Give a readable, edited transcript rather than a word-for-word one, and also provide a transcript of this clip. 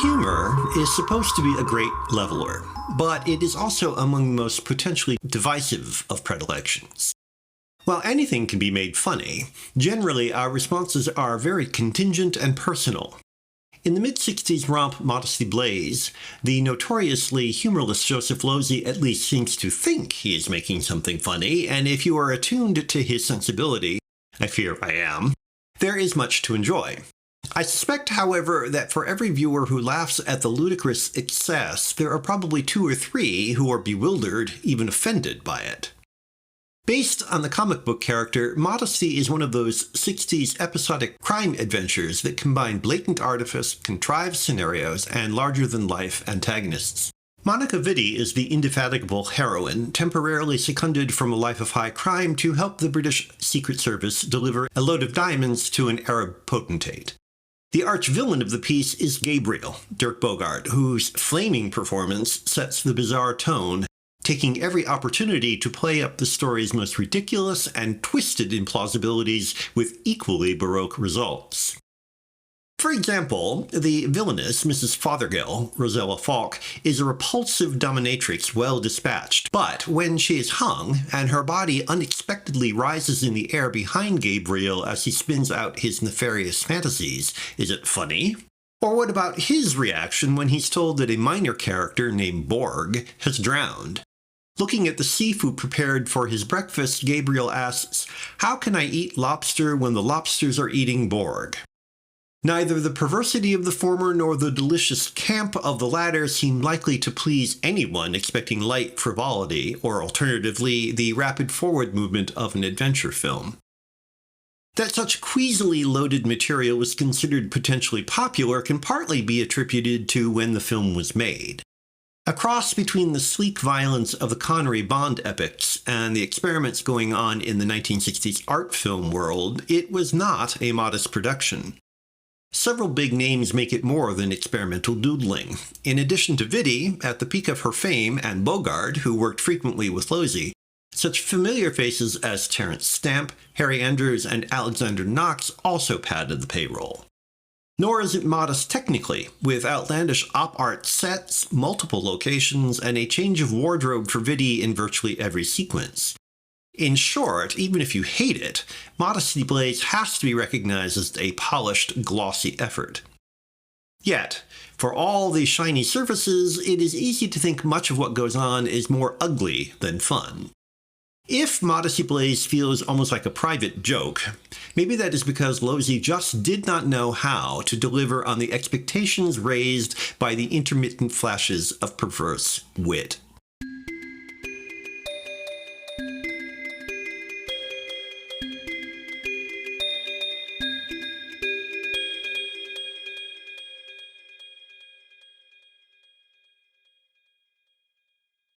Humor is supposed to be a great leveler, but it is also among the most potentially divisive of predilections. While anything can be made funny, generally our responses are very contingent and personal. In the mid-60s romp Modesty Blaise, the notoriously humorless Joseph Losey at least seems to think he is making something funny, and if you are attuned to his sensibility, I fear I am, there is much to enjoy. I suspect, however, that for every viewer who laughs at the ludicrous excess, there are probably 2 or 3 who are bewildered, even offended by it. Based on the comic book character, Modesty is one of those 60s episodic crime adventures that combine blatant artifice, contrived scenarios, and larger-than-life antagonists. Monica Vitti is the indefatigable heroine, temporarily seconded from a life of high crime to help the British Secret Service deliver a load of diamonds to an Arab potentate. The arch-villain of the piece is Gabriel, Dirk Bogarde, whose flaming performance sets the bizarre tone, taking every opportunity to play up the story's most ridiculous and twisted implausibilities with equally baroque results. For example, the villainess, Mrs. Fothergill, Rosella Falk, is a repulsive dominatrix well dispatched, but when she is hung, and her body unexpectedly rises in the air behind Gabriel as he spins out his nefarious fantasies, is it funny? Or what about his reaction when he's told that a minor character named Borg has drowned? Looking at the seafood prepared for his breakfast, Gabriel asks, "How can I eat lobster when the lobsters are eating Borg?" Neither the perversity of the former nor the delicious camp of the latter seem likely to please anyone expecting light frivolity, or alternatively, the rapid forward movement of an adventure film. That such queasily loaded material was considered potentially popular can partly be attributed to when the film was made. A cross between the sleek violence of the Connery Bond epics and the experiments going on in the 1960s art film world, it was not a modest production. Several big names make it more than experimental doodling. In addition to Vitti, at the peak of her fame, and Bogarde, who worked frequently with Losey, such familiar faces as Terence Stamp, Harry Andrews, and Alexander Knox also padded the payroll. Nor is it modest technically, with outlandish op-art sets, multiple locations, and a change of wardrobe for Vitti in virtually every sequence. In short, even if you hate it, Modesty Blaise has to be recognized as a polished, glossy effort. Yet, for all the shiny surfaces, it is easy to think much of what goes on is more ugly than fun. If Modesty Blaise feels almost like a private joke, maybe that is because Losey just did not know how to deliver on the expectations raised by the intermittent flashes of perverse wit.